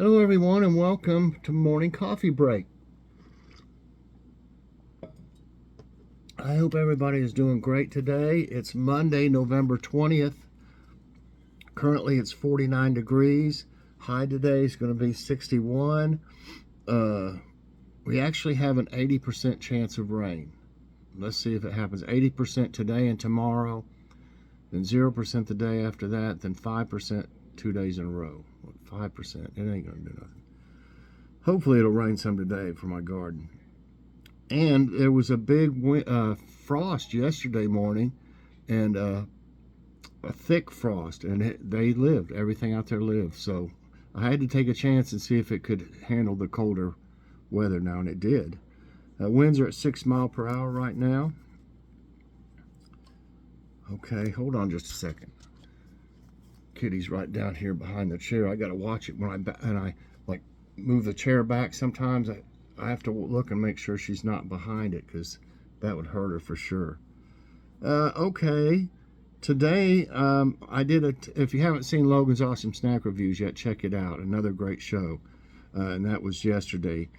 Hello everyone and welcome to morning coffee break. I hope everybody is doing great today. It's Monday, November 20th. Currently it's 49 degrees. High today is going to be 61. We actually have an 80% chance of rain. Let's see if it happens. 80% today and tomorrow, then 0% the day after that, then 5% 2 days in a row. 5%, it ain't going to do nothing. Hopefully it'll rain some today for my garden. And there was a big frost yesterday morning, and a thick frost, and they lived. Everything out there lived. So I had to take a chance and see if it could handle the colder weather now, and it did. Winds are at 6 miles per hour right now. Okay, hold on just a second. Kitty's right down here behind the chair. I got to watch it when I like move the chair back. Sometimes I have to look and make sure she's not behind it, because that would hurt her for sure. Okay, today I did if you haven't seen Logan's Awesome Snack Reviews yet, check it out. Another great show, and that was yesterday.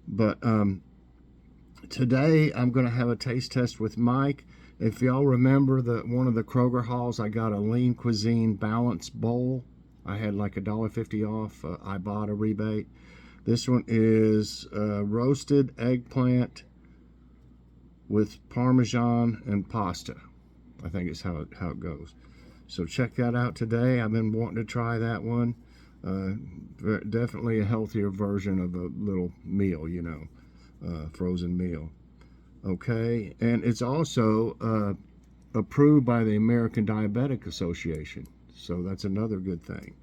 But today I'm going to have a taste test with Mike. If y'all remember one of the Kroger hauls, I got a Lean Cuisine balanced bowl. I had like $1.50 off. I bought a rebate. This one is roasted eggplant with Parmesan and pasta. I think it's how it goes. So check that out today. I've been wanting to try that one. Definitely a healthier version of a little meal, frozen meal. Okay, and it's also approved by the American Diabetic Association. So that's another good thing.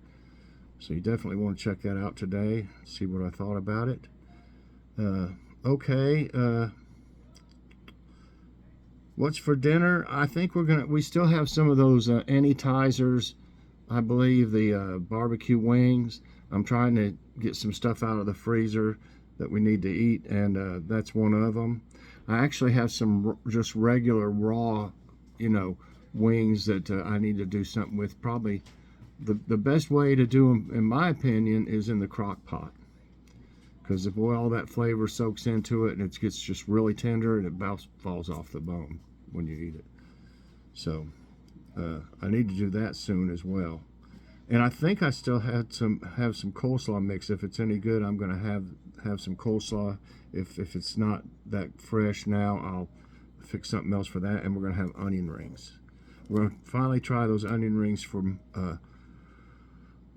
So you definitely want to check that out today, see what I thought about it. Okay, what's for dinner? I think we still have some of those Anytizers, I believe, the barbecue wings. I'm trying to get some stuff out of the freezer that we need to eat, and that's one of them. I actually have some just regular raw, wings that I need to do something with. Probably the best way to do them, in my opinion, is in the crock pot, because all that flavor soaks into it and it gets just really tender, and it falls off the bone when you eat it. So I need to do that soon as well. And I think I still have some coleslaw mix. If it's any good, I'm going to have some coleslaw. If it's not that fresh now, I'll fix something else for that. And we're going to have onion rings. We're going to finally try those onion rings from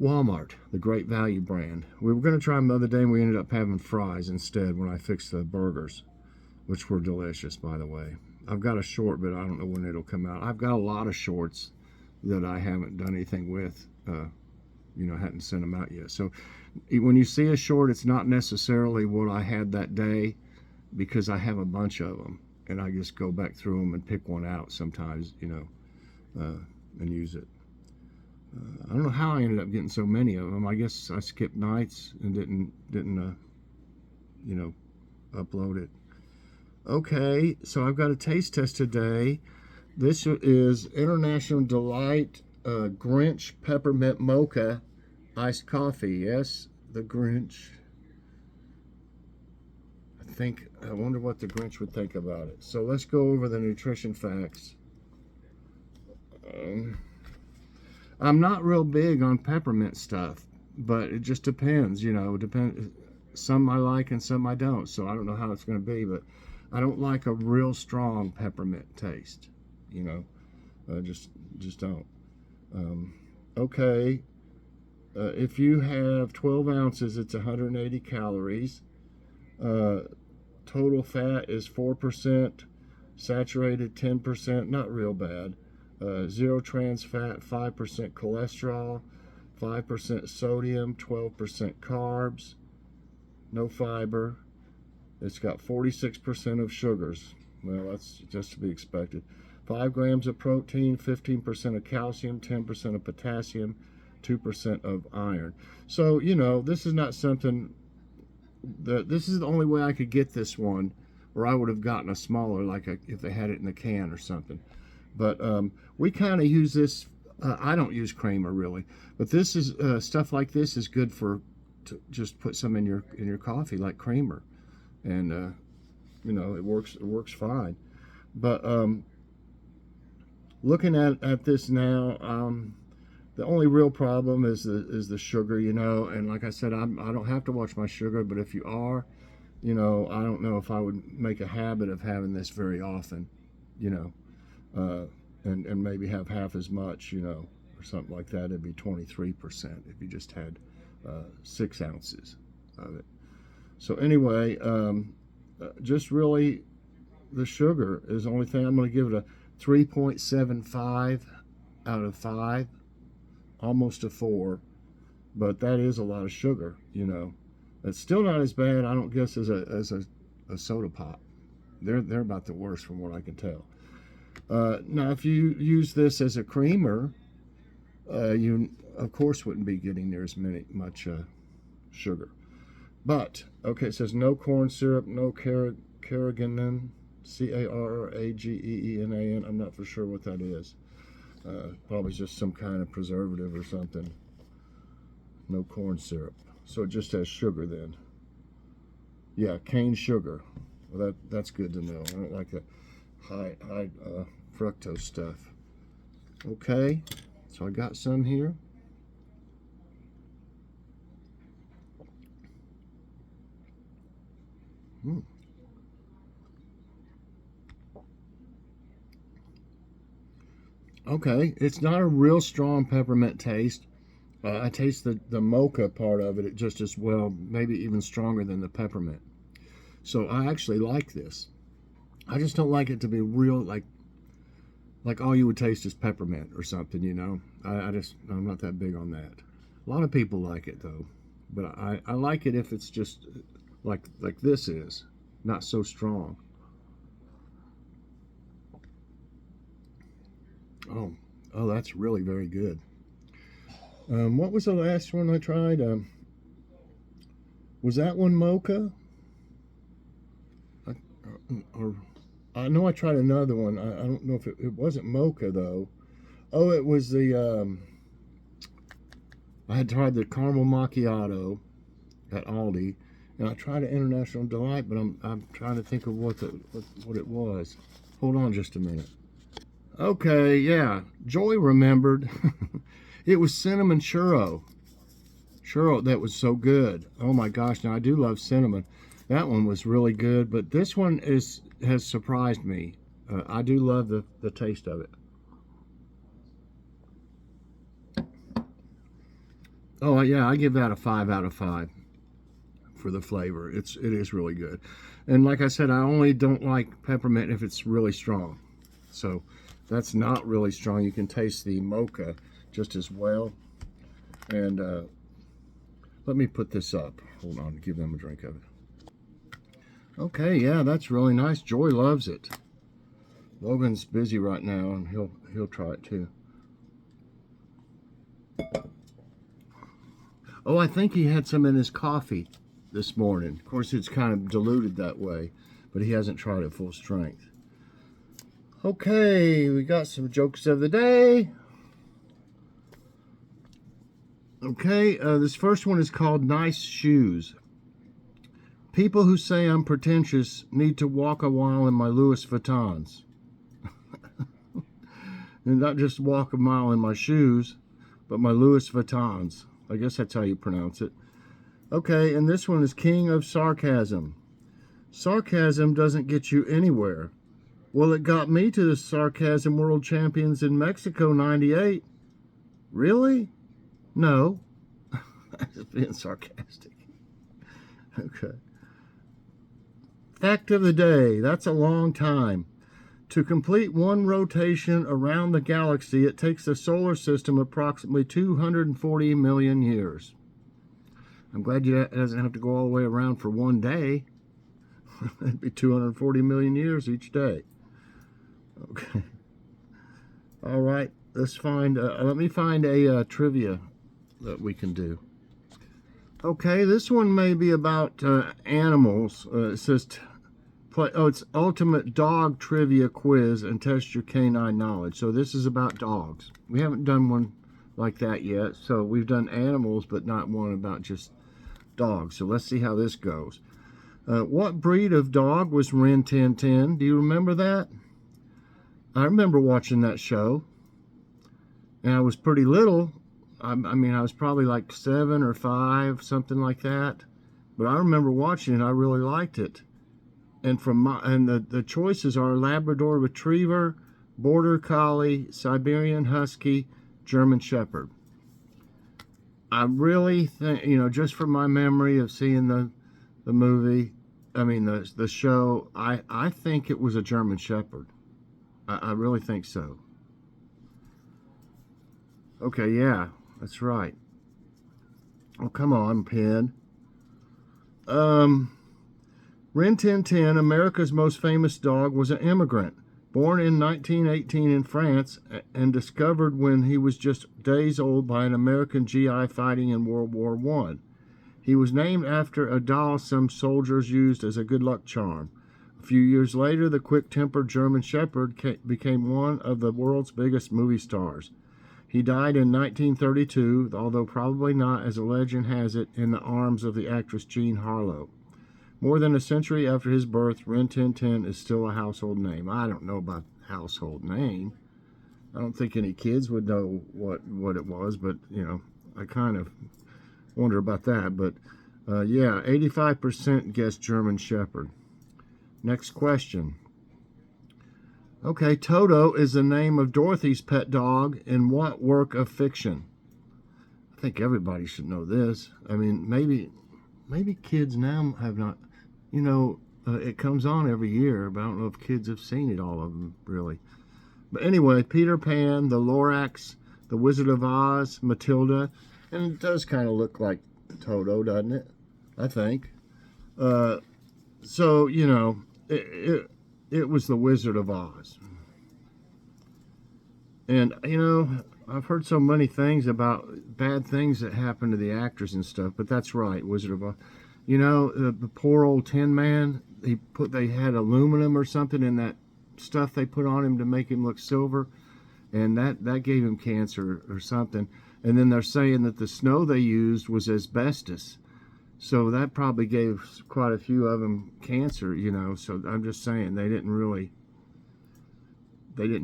Walmart, the Great Value brand. We were going to try them the other day, and we ended up having fries instead when I fixed the burgers, which were delicious, by the way. I've got a short, but I don't know when it'll come out. I've got a lot of shorts that I haven't done anything with. Hadn't sent them out yet. So when you see a short, it's not necessarily what I had that day, because I have a bunch of them, and I just go back through them and pick one out sometimes, and use it. I don't know how I ended up getting so many of them. I guess I skipped nights and didn't upload it. Okay, so I've got a taste test today. This is International Delight Grinch Peppermint Mocha iced coffee. Yes, the Grinch. I wonder what the Grinch would think about it. So let's go over the nutrition facts. I'm not real big on peppermint stuff, but it just depends, Some I like and some I don't. So I don't know how it's going to be, but I don't like a real strong peppermint taste, just don't. Okay, if you have 12 ounces, it's 180 calories. Total fat is 4%, saturated 10%, not real bad. Zero trans fat, 5% cholesterol, 5% sodium, 12% carbs, no fiber. It's got 46% of sugars. Well, that's just to be expected. 5 grams of protein, 15% of calcium, 10% of potassium, 2% of iron. So, this is not something this is the only way I could get this one, or I would have gotten a smaller, if they had it in a can or something. But we kind of use this. I don't use creamer really, but this is stuff like this is good for to just put some in your coffee like creamer, and you know, it works fine. But looking at this now, the only real problem is the sugar, you know. And like I said, I don't have to watch my sugar, but if you are, you know, I don't know if I would make a habit of having this very often, you know, and maybe have half as much, you know, or something like that. It'd be 23% if you just had 6 ounces of it. So anyway, just really the sugar is the only thing. I'm going to give it a 3.75 out of 5, almost a 4, but that is a lot of sugar, you know. It's still not as bad, I don't guess, as a soda pop. They're about the worst from what I can tell. Now, if you use this as a creamer, you of course wouldn't be getting near as much sugar. But okay, it says no corn syrup, no carrageenan, Carrageenan. I'm not for sure what that is. Probably just some kind of preservative or something. No corn syrup. So it just has sugar then. Yeah, cane sugar. Well, that's good to know. I don't like that high fructose stuff. Okay, so I got some here. Okay, it's not a real strong peppermint taste. I taste the mocha part of it just as well, maybe even stronger than the peppermint. So I actually like this. I just don't like it to be real, like all you would taste is peppermint or something, you know. I'm not that big on that. A lot of people like it though, but I like it if it's just like this is, not so strong. Oh, that's really very good. What was the last one I tried? Was that one mocha? Or I know I tried another one. I don't know if it wasn't mocha though. Oh, it was the I had tried the caramel macchiato at Aldi, and I tried an International Delight, but I'm trying to think of what it was. Hold on just a minute. Okay, yeah, Joy remembered. It was cinnamon churro. Churro, that was so good. Oh my gosh, now I do love cinnamon. That one was really good, but this one has surprised me. I do love the taste of it. Oh yeah, I give that a 5 out of 5 for the flavor. It is really good. And like I said, I only don't like peppermint if it's really strong. So that's not really strong. You can taste the mocha just as well. And let me put this up. Hold on, give them a drink of it. Okay, yeah, that's really nice. Joy loves it. Logan's busy right now, and he'll try it too. Oh, I think he had some in his coffee this morning. Of course, it's kind of diluted that way, but he hasn't tried it full strength. Okay, we got some jokes of the day. Okay, this first one is called Nice Shoes. People who say I'm pretentious need to walk a while in my Louis Vuittons. And not just walk a mile in my shoes, but my Louis Vuittons. I guess that's how you pronounce it. Okay, and this one is King of Sarcasm. Sarcasm doesn't get you anywhere. Well, it got me to the Sarcasm World Champions in Mexico '98. Really? No. I'm just being sarcastic. Okay. Fact of the day. That's a long time. To complete one rotation around the galaxy, it takes the solar system approximately 240 million years. I'm glad it doesn't have to go all the way around for one day. It'd be 240 million years each day. Okay. All right. Let me find a trivia that we can do. Okay, this one may be about animals. It says, it's Ultimate Dog Trivia Quiz and Test Your Canine Knowledge. So this is about dogs. We haven't done one like that yet. So we've done animals, but not one about just dogs. So let's see how this goes. What breed of dog was Rin Tin Tin? Do you remember that? I remember watching that show. And I was pretty little. I mean, I was probably like 7 or 5, something like that. But I remember watching it. I really liked it. And the choices are Labrador Retriever, Border Collie, Siberian Husky, German Shepherd. I really think, just from my memory of seeing the movie, the show, I think it was a German Shepherd. I really think so. Okay, yeah, that's right. Oh, come on, pen. Rin Tin Tin, America's most famous dog, was an immigrant, born in 1918 in France and discovered when he was just days old by an American GI fighting in World War I. He was named after a doll some soldiers used as a good luck charm. A few years later, the quick-tempered German Shepherd became one of the world's biggest movie stars. He died in 1932, although probably not, as a legend has it, in the arms of the actress Jean Harlow. More than a century after his birth, Rin Tin Tin is still a household name. I don't know about household name. I don't think any kids would know what it was, but, I kind of wonder about that. But, yeah, 85% guessed German Shepherd. Next question. Okay, Toto is the name of Dorothy's pet dog in what work of fiction? I think everybody should know this. I mean, maybe kids now have not, it comes on every year, but I don't know if kids have seen it, all of them, really. But anyway, Peter Pan, the Lorax, the Wizard of Oz, Matilda, and it does kind of look like Toto, doesn't it? I think. So, it was the Wizard of Oz. And, I've heard so many things about bad things that happen to the actors and stuff, but that's right, Wizard of Oz. The poor old Tin Man, they had aluminum or something in that stuff they put on him to make him look silver, and that gave him cancer or something. And then they're saying that the snow they used was asbestos. So that probably gave quite a few of them cancer, So I'm just saying they didn't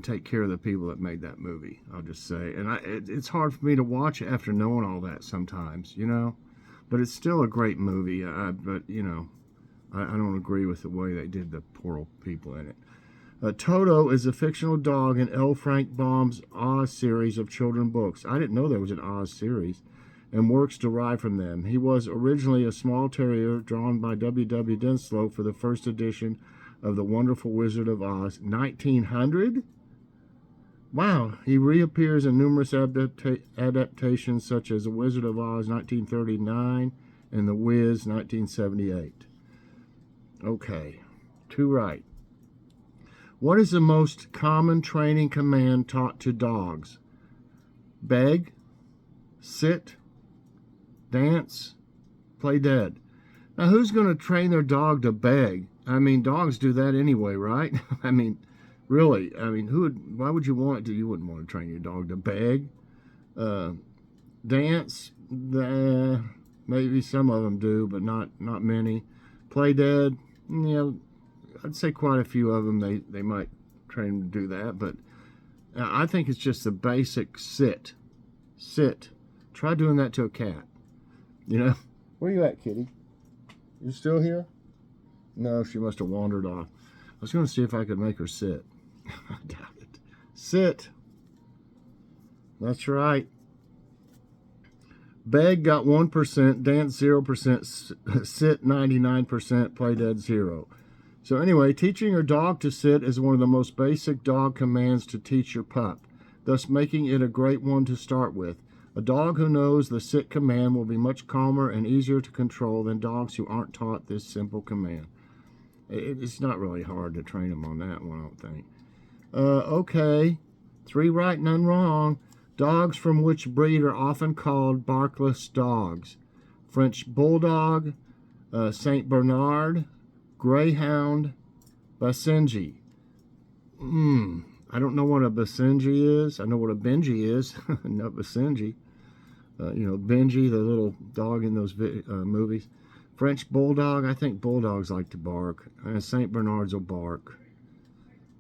take care of the people that made that movie, I'll just say. And it's hard for me to watch it after knowing all that sometimes, But it's still a great movie. But, I don't agree with the way they did the poor old people in it. Toto is a fictional dog in L. Frank Baum's Oz series of children's books. I didn't know there was an Oz series. And works derived from them. He was originally a small terrier drawn by W.W. Denslow for the first edition of The Wonderful Wizard of Oz, 1900? Wow, he reappears in numerous adaptations such as The Wizard of Oz, 1939, and The Wiz, 1978. Okay, 2 right. What is the most common training command taught to dogs? Beg, sit, dance, play dead. Now, who's going to train their dog to beg? I mean, dogs do that anyway, right? I mean, really. I mean, why would you want to? You wouldn't want to train your dog to beg. Dance, maybe some of them do, but not many. Play dead, I'd say quite a few of them, they might train them to do that, but I think it's just the basic sit. Try doing that to a cat. Where you at, kitty? You still here? No, she must have wandered off. I was going to see if I could make her sit. I doubt it. Sit. That's right. Beg got 1%, dance 0%, sit 99%, play dead 0. So anyway, teaching your dog to sit is one of the most basic dog commands to teach your pup, thus making it a great one to start with. A dog who knows the sit command will be much calmer and easier to control than dogs who aren't taught this simple command. It's not really hard to train them on that one, I don't think. Okay, 3 right, none wrong. Dogs from which breed are often called barkless dogs? French Bulldog, Saint Bernard, Greyhound, Basenji. I don't know what a Basenji is. I know what a Benji is, not Basenji. You know, Benji, the little dog in those movies. French Bulldog, I think Bulldogs like to bark. And St. Bernards will bark.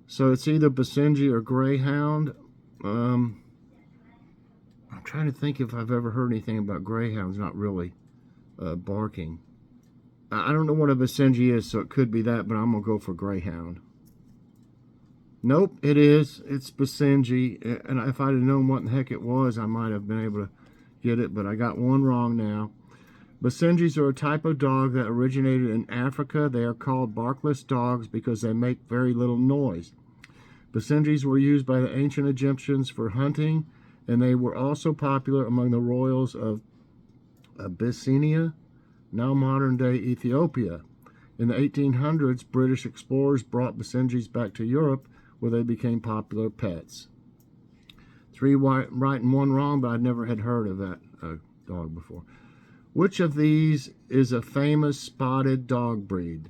So it's either Basenji or Greyhound. I'm trying to think if I've ever heard anything about Greyhounds not really barking. I don't know what a Basenji is, so it could be that, but I'm going to go for Greyhound. Nope, it is. It's Basenji. And if I'd have known what the heck it was, I might have been able to get it, but I got one wrong now. Basenjis are a type of dog that originated in Africa. They are called barkless dogs because they make very little noise. Basenjis were used by the ancient Egyptians for hunting, and they were also popular among the royals of Abyssinia, now modern-day Ethiopia. In the 1800s, British explorers brought Basenjis back to Europe, where they became popular pets. 3 right and 1 wrong, but I never had heard of that dog before. Which of these is a famous spotted dog breed?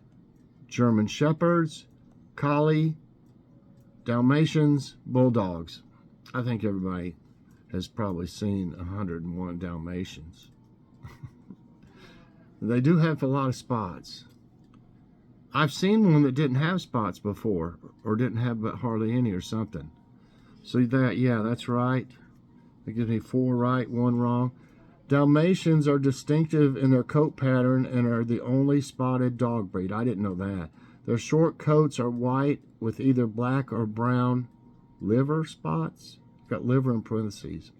German Shepherds, Collie, Dalmatians, Bulldogs. I think everybody has probably seen 101 Dalmatians. They do have a lot of spots. I've seen one that didn't have spots before, or didn't have but hardly any or something. So that, yeah, that's right. That gives me 4 right, 1 wrong. Dalmatians are distinctive in their coat pattern and are the only spotted dog breed. I didn't know that. Their short coats are white with either black or brown liver spots. Got liver in parentheses.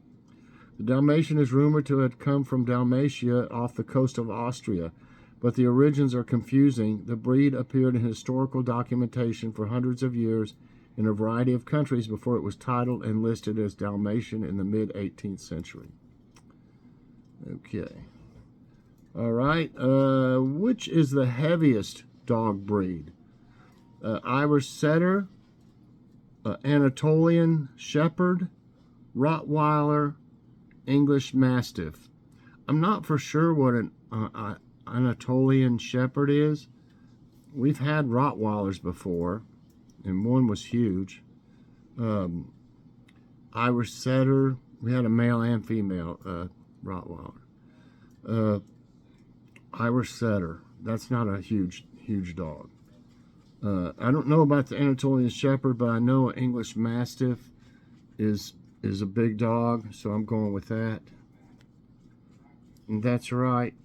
The Dalmatian is rumored to have come from Dalmatia off the coast of Austria, but the origins are confusing. The breed appeared in historical documentation for hundreds of years in a variety of countries before it was titled and listed as Dalmatian in the mid-18th century. Okay. All right. Which is the heaviest dog breed? Irish Setter, Anatolian Shepherd, Rottweiler, English Mastiff. I'm not for sure what an Anatolian Shepherd is. We've had Rottweilers before, and one was huge. Irish Setter, we had a male and female Rottweiler. Irish Setter, that's not a huge dog. I don't know about the Anatolian Shepherd, but I know an English Mastiff is a big dog, so I'm going with that. And that's right.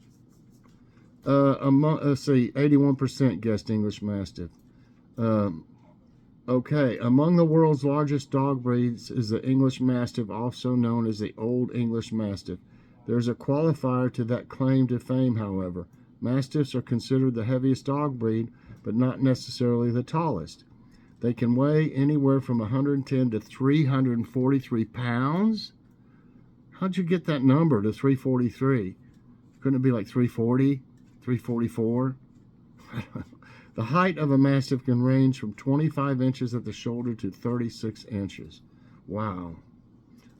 Let's see, 81% guessed English Mastiff. Okay, among the world's largest dog breeds is the English Mastiff, also known as the Old English Mastiff. There's a qualifier to that claim to fame, however. Mastiffs are considered the heaviest dog breed, but not necessarily the tallest. They can weigh anywhere from 110 to 343 pounds. How'd you get that number to 343? Couldn't it be like 340, 344? The height of a Mastiff can range from 25 inches at the shoulder to 36 inches. Wow.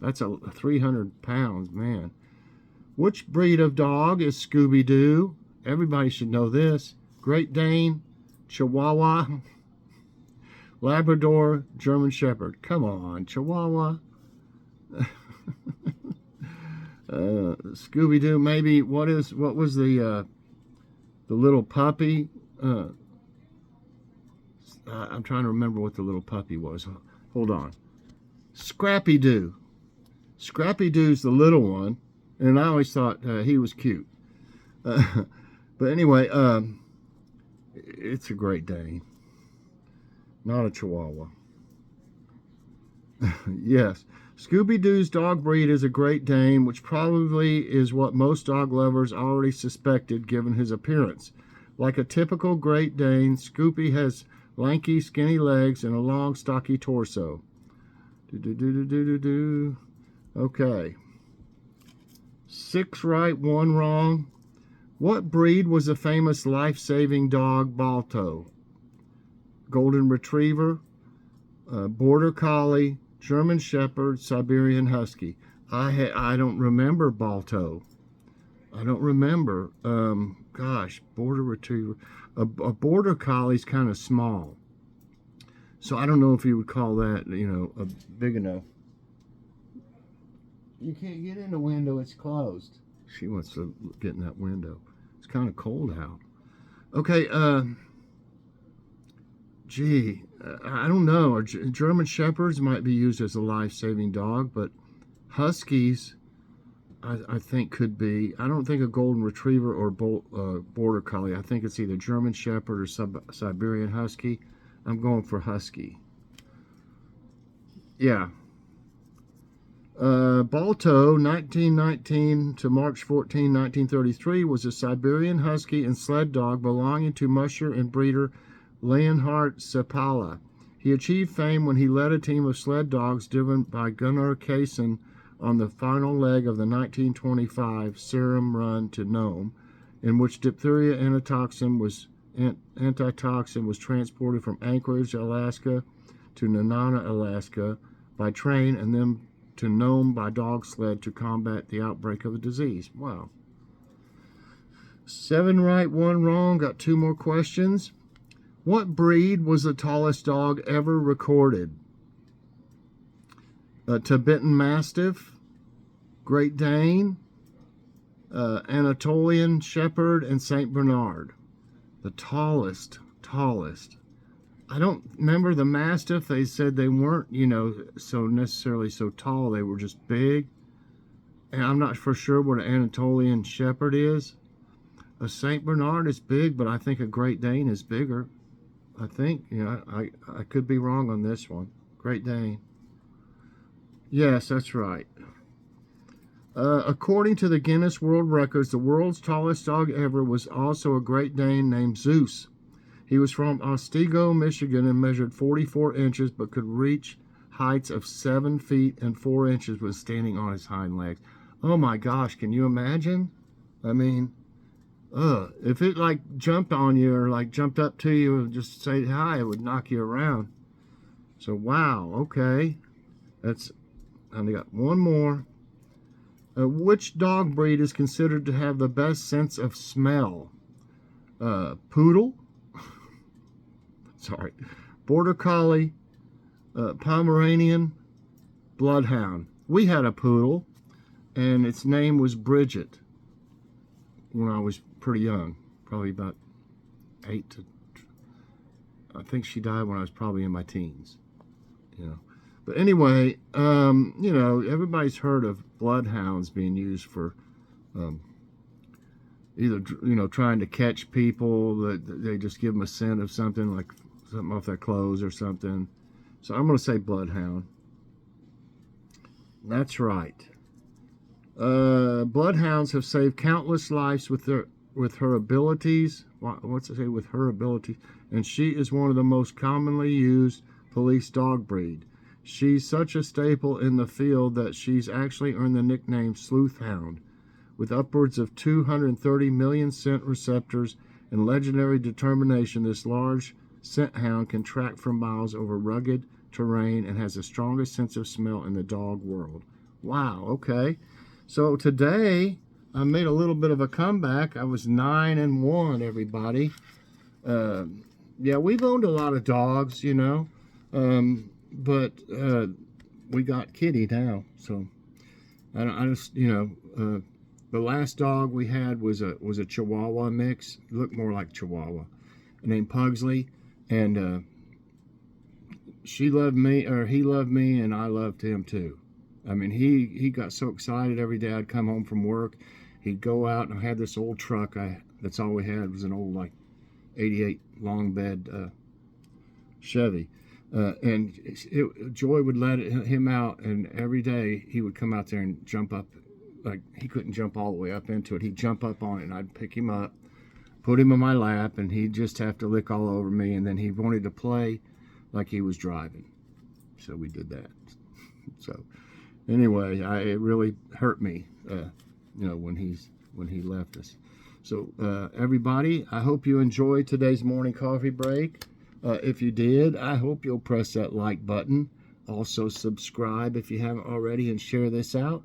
That's 300 pounds, man. Which breed of dog is Scooby-Doo? Everybody should know this. Great Dane, Chihuahua, Labrador, German Shepherd. Come on, Chihuahua. Scooby-Doo, maybe. What was the little puppy? I'm trying to remember what the little puppy was. Hold on. Scrappy-Doo. Scrappy-Doo's the little one, and I always thought he was cute. But anyway, it's a Great Dane, not a Chihuahua. Yes, Scooby-Doo's dog breed is a Great Dane, which probably is what most dog lovers already suspected given his appearance. Like a typical Great Dane, Scoopy has lanky, skinny legs and a long, stocky torso. Okay. 6 right, 1 wrong. What breed was the famous life-saving dog Balto? Golden Retriever, Border Collie, German Shepherd, Siberian Husky. I don't remember Balto. I don't remember. Gosh, Border Retriever. A Border Collie's kind of small. So I don't know if you would call that, a big enough You can't get in the window, it's closed. She wants to get in that window. It's kind of cold out. Okay, I don't know. German Shepherds might be used as a life-saving dog, but Huskies, I think, could be. I don't think a Golden Retriever or Border Collie. I think it's either German Shepherd or Siberian Husky. I'm going for Husky. Yeah. Balto, 1919 to March 14, 1933, was a Siberian Husky and sled dog belonging to musher and breeder Leonhard Sepala. He achieved fame when he led a team of sled dogs driven by Gunnar Kaysen on the final leg of the 1925 Serum Run to Nome, in which diphtheria antitoxin was transported from Anchorage, Alaska to Nenana, Alaska by train and then to Nome by dog sled to combat the outbreak of the disease. Wow. 7 right, 1 wrong. Got 2 more questions. What breed was the tallest dog ever recorded? Tibetan Mastiff, Great Dane, Anatolian Shepherd, and St. Bernard. The tallest. I don't remember the Mastiff. They said they weren't, so necessarily so tall. They were just big. And I'm not for sure what an Anatolian Shepherd is. A St. Bernard is big, but I think a Great Dane is bigger. I think, I could be wrong on this one. Great Dane. Yes, that's right. According to the Guinness World Records, the world's tallest dog ever was also a Great Dane named Zeus. He was from Otsego, Michigan, and measured 44 inches, but could reach heights of 7 feet and 4 inches when standing on his hind legs. Oh my gosh, can you imagine? I mean, if it jumped on you or jumped up to you and just say hi, it would knock you around. So wow, okay. I got 1 more. Which dog breed is considered to have the best sense of smell? Poodle? Sorry. Border Collie, Pomeranian, Bloodhound. We had a poodle, and its name was Bridget when I was pretty young, probably about 8 to... I think she died when I was probably in my teens, But anyway, everybody's heard of bloodhounds being used for either, trying to catch people, that they just give them a scent of something, like something off their clothes or something. So I'm going to say bloodhound. That's right. Bloodhounds have saved countless lives with her abilities. What's it say? With her abilities. And she is one of the most commonly used police dog breed. She's such a staple in the field that she's actually earned the nickname Sleuth Hound. With upwards of 230 million scent receptors and legendary determination, this large scent hound can track for miles over rugged terrain and has the strongest sense of smell in the dog world. Wow, okay. So today, I made a little bit of a comeback. I was 9-1, everybody. Yeah, we've owned a lot of dogs, but we got Kitty now. So I just, the last dog we had was a Chihuahua mix. It looked more like Chihuahua, named Pugsley, and she loved me, or he loved me, and I loved him too. I mean, he got so excited every day I'd come home from work. He'd go out, and I had this old truck. That's all we had was an old 88 long bed Chevy. And Joy would let him out, and every day he would come out there and jump up. He couldn't jump all the way up into it. He'd jump up on it, and I'd pick him up, put him in my lap, and he'd just have to lick all over me. And then he wanted to play like he was driving. So we did that. So anyway, it really hurt me, when he left us. So everybody, I hope you enjoyed today's morning coffee break. If you did, I hope you'll press that like button. Also subscribe if you haven't already, and share this out.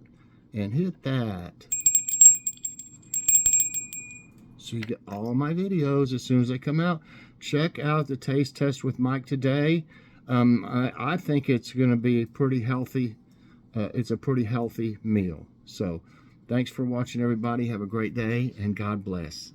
And hit that, so you get all my videos as soon as they come out. Check out the taste test with Mike today. I think it's going to be a pretty healthy it's a pretty healthy meal. So thanks for watching, everybody. Have a great day, and God bless.